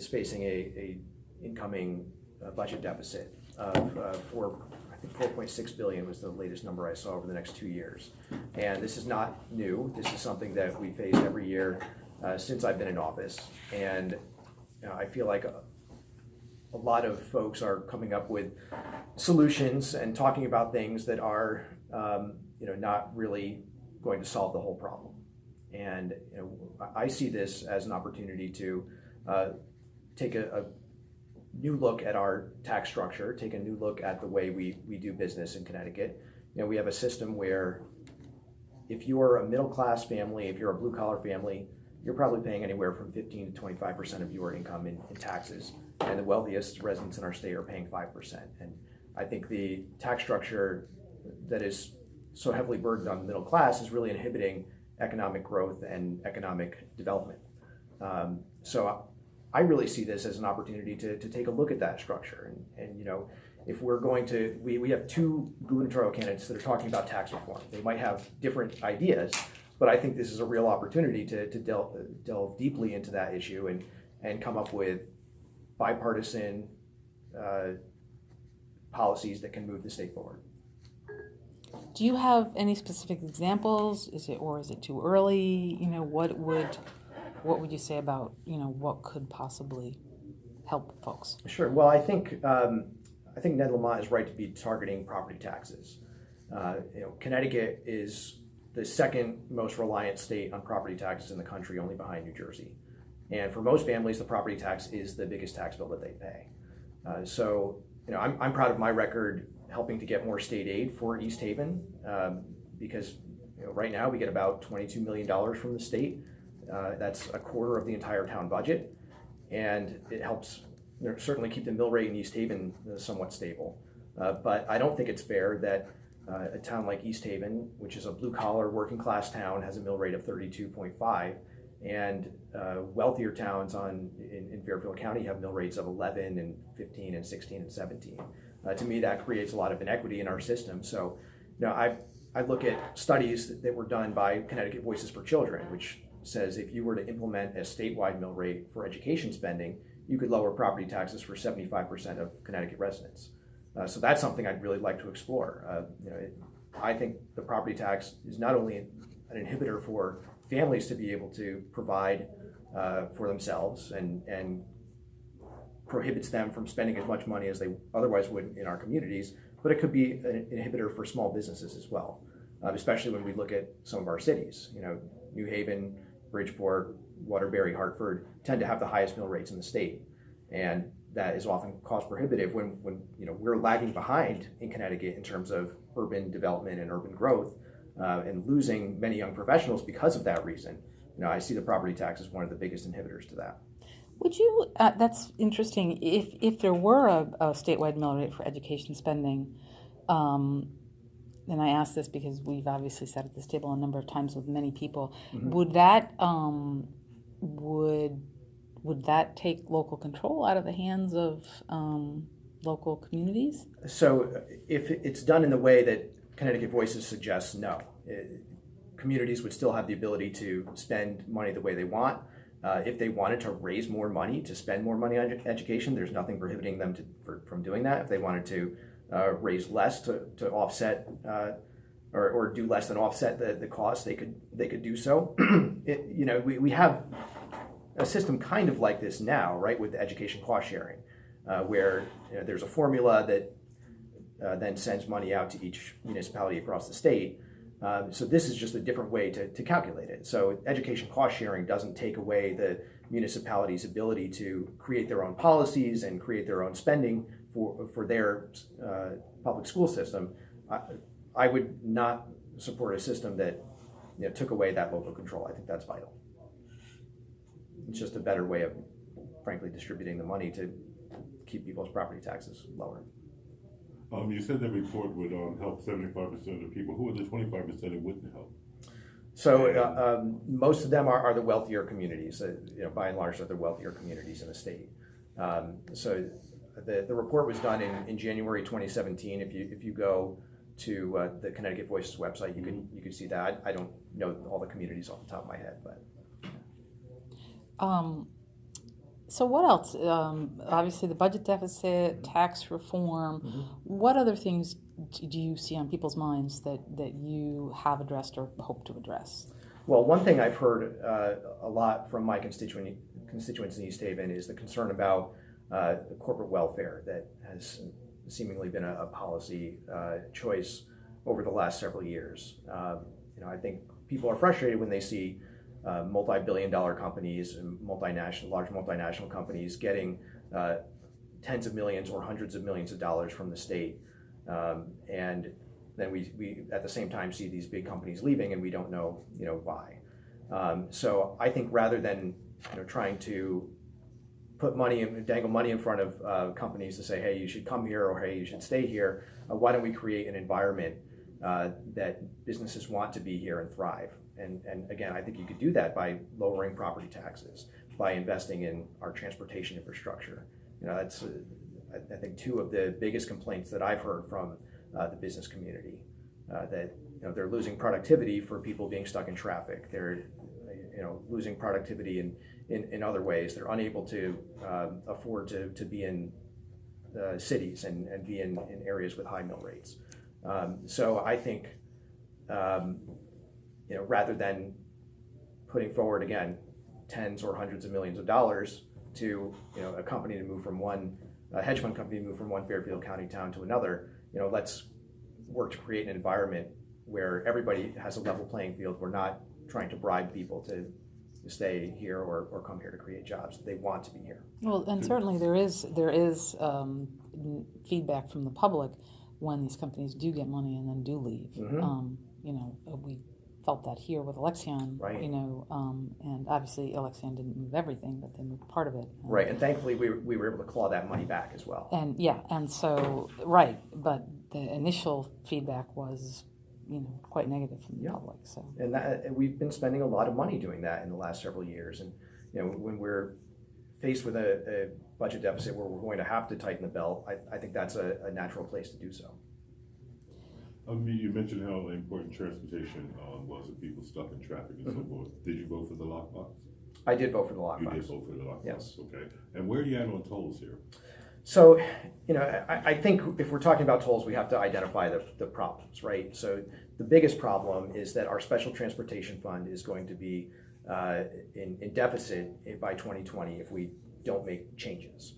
is facing a incoming budget deficit of I think 4.6 billion was the latest number I saw over the next 2 years. And this is not new. This is something that we face every year since I've been in office. And I feel like a lot of folks are coming up with solutions and talking about things that are not really going to solve the whole problem. And I see this as an opportunity to take a new look at our tax structure, take a new look at the way we do business in Connecticut. We have a system where if you're a middle class family, if you're a blue collar family, you're probably paying anywhere from 15 to 25% of your income in taxes. And the wealthiest residents in our state are paying 5%. And I think the tax structure that is so heavily burdened on the middle class is really inhibiting economic growth and economic development. So I really see this as an opportunity to take a look at that structure. And if we're going to, we have two gubernatorial candidates that are talking about tax reform. They might have different ideas, but I think this is a real opportunity to delve deeply into that issue and come up with bipartisan policies that can move the state forward. Do you have any specific examples? Is it too early? What would you say about what could possibly help folks? Sure. Well, I think Ned Lamont is right to be targeting property taxes. Connecticut is the second most reliant state on property taxes in the country, only behind New Jersey. And for most families, the property tax is the biggest tax bill that they pay. So I'm proud of my record helping to get more state aid for East Haven because right now we get about $22 million from the state. That's a quarter of the entire town budget, and it helps certainly keep the mill rate in East Haven somewhat stable. But I don't think it's fair that a town like East Haven, which is a blue-collar working-class town, has a mill rate of 32.5, and wealthier towns in Fairfield County have mill rates of 11 and 15 and 16 and 17. To me, that creates a lot of inequity in our system. So, I look at studies that were done by Connecticut Voices for Children, which says if you were to implement a statewide mill rate for education spending, you could lower property taxes for 75% of Connecticut residents. So that's something I'd really like to explore. I think the property tax is not only an inhibitor for families to be able to provide for themselves and prohibits them from spending as much money as they otherwise would in our communities, but it could be an inhibitor for small businesses as well, especially when we look at some of our cities. New Haven, Bridgeport, Waterbury, Hartford tend to have the highest mill rates in the state, and that is often cost prohibitive when we're lagging behind in Connecticut in terms of urban development and urban growth, and losing many young professionals because of that reason. I see the property tax as one of the biggest inhibitors to that. Would you? That's interesting. If there were a statewide mill rate for education spending, and I ask this because we've obviously sat at this table a number of times with many people. Mm-hmm. Would that take local control out of the hands of local communities? So if it's done in the way that Connecticut Voices suggests, no. Communities would still have the ability to spend money the way they want. If they wanted to raise more money, to spend more money on education, there's nothing prohibiting them from doing that. If they wanted to raise less to offset or do less than offset the cost, they could do so. We have a system kind of like this now, right, with the education cost sharing, where there's a formula that then sends money out to each municipality across the state. So this is just a different way to calculate it. So education cost sharing doesn't take away the municipality's ability to create their own policies and create their own spending for their public school system. I would not support a system that took away that local control. I think that's vital. It's just a better way of, frankly, distributing the money to keep people's property taxes lower. You said that report would help 75% of the people. Who are the 25% it wouldn't help? So most of them are the wealthier communities. By and large, they're the wealthier communities in the state. So the report was done in January 2017. If you go to the Connecticut Voices website, you can see that. I don't know all the communities off the top of my head, but. So what else? Obviously, the budget deficit, tax reform. What other things do you see on people's minds that you have addressed or hope to address? Well, one thing I've heard a lot from my constituents in East Haven is the concern about corporate welfare that has seemingly been a policy choice over the last several years. I think people are frustrated when they see multi-billion-dollar companies and large multinational companies getting tens of millions or hundreds of millions of dollars from the state, and then we at the same time see these big companies leaving, and we don't know why. So I think rather than trying to put money and dangle money in front of companies to say, hey, you should come here, or hey, you should stay here, why don't we create an environment that businesses want to be here and thrive? And again, I think you could do that by lowering property taxes, by investing in our transportation infrastructure. That's I think two of the biggest complaints that I've heard from the business community, that they're losing productivity for people being stuck in traffic. They're losing productivity in other ways. They're unable to afford to be in cities and be in areas with high mill rates. So I think rather than putting forward again tens or hundreds of millions of dollars to a company to move from a hedge fund company to move from one Fairfield County town to another, let's work to create an environment where everybody has a level playing field. We're not trying to bribe people to stay here or come here to create jobs. They want to be here. Well, and certainly there is feedback from the public when these companies do get money and then do leave. We felt that here with Alexion, right. And obviously Alexion didn't move everything, but they moved part of it. Right, and thankfully we were able to claw that money back as well. And so, right, but the initial feedback was, quite negative from the public. So, and we've been spending a lot of money doing that in the last several years, and when we're faced with a budget deficit where we're going to have to tighten the belt, I think that's a natural place to do so. You mentioned how important transportation was and people stuck in traffic and so forth. Did you vote for the lockbox? I did vote for the lockbox. You did vote for the lockbox? Yes. Okay. And where do you add on tolls here? So, I think if we're talking about tolls, we have to identify the problems, right? So the biggest problem is that our special transportation fund is going to be in deficit by 2020 if we don't make changes.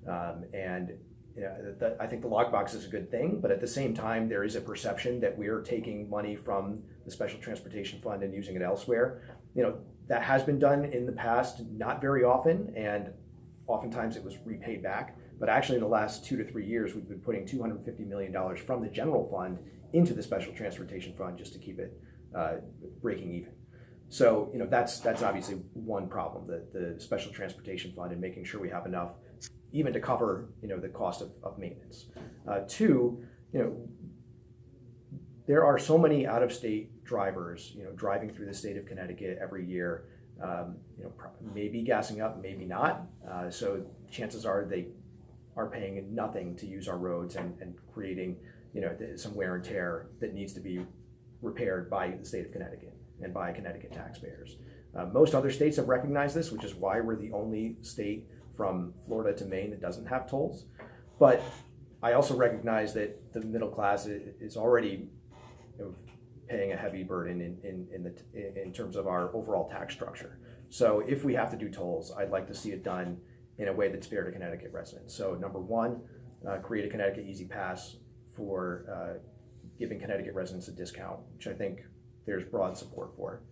I think the lockbox is a good thing, but at the same time, there is a perception that we're taking money from the special transportation fund and using it elsewhere. That has been done in the past, not very often, and oftentimes it was repaid back. But actually, in the last 2 to 3 years, we've been putting $250 million from the general fund into the special transportation fund just to keep it breaking even. So, that's obviously one problem, the special transportation fund, and making sure we have enough even to cover, the cost of maintenance. Two, there are so many out-of-state drivers, driving through the state of Connecticut every year, maybe gassing up, maybe not. So chances are they are paying nothing to use our roads and creating, some wear and tear that needs to be repaired by the state of Connecticut and by Connecticut taxpayers. Most other states have recognized this, which is why we're the only state from Florida to Maine that doesn't have tolls. But I also recognize that the middle class is already paying a heavy burden in terms of our overall tax structure. So if we have to do tolls, I'd like to see it done in a way that's fair to Connecticut residents. So number one, create a Connecticut Easy Pass for giving Connecticut residents a discount, which I think there's broad support for.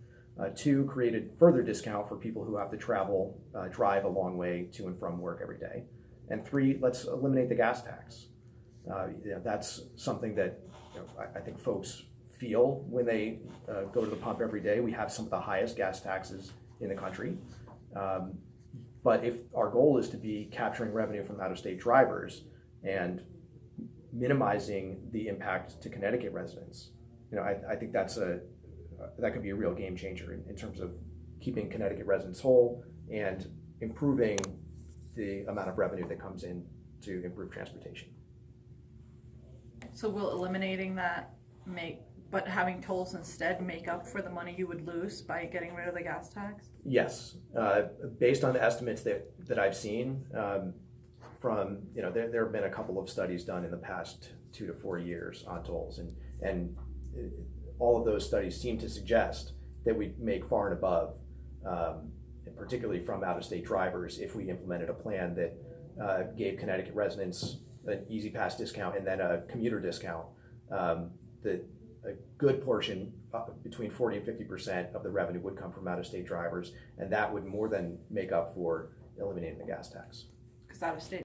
Two, create a further discount for people who have to drive a long way to and from work every day. And three, let's eliminate the gas tax. That's something that I think folks feel when they go to the pump every day. We have some of the highest gas taxes in the country. But if our goal is to be capturing revenue from out-of-state drivers and minimizing the impact to Connecticut residents, I think that could be a real game changer in terms of keeping Connecticut residents whole and improving the amount of revenue that comes in to improve transportation. So will eliminating that make but having tolls instead make up for the money you would lose by getting rid of the gas tax? Yes, based on the estimates that I've seen, from, there have been a couple of studies done in the past 2 to 4 years on tolls, and all of those studies seem to suggest that we make far and above, and particularly from out-of-state drivers, if we implemented a plan that gave Connecticut residents an easy pass discount and then a commuter discount, that a good portion, between 40 and 50% of the revenue would come from out-of-state drivers, and that would more than make up for eliminating the gas tax. Because out of state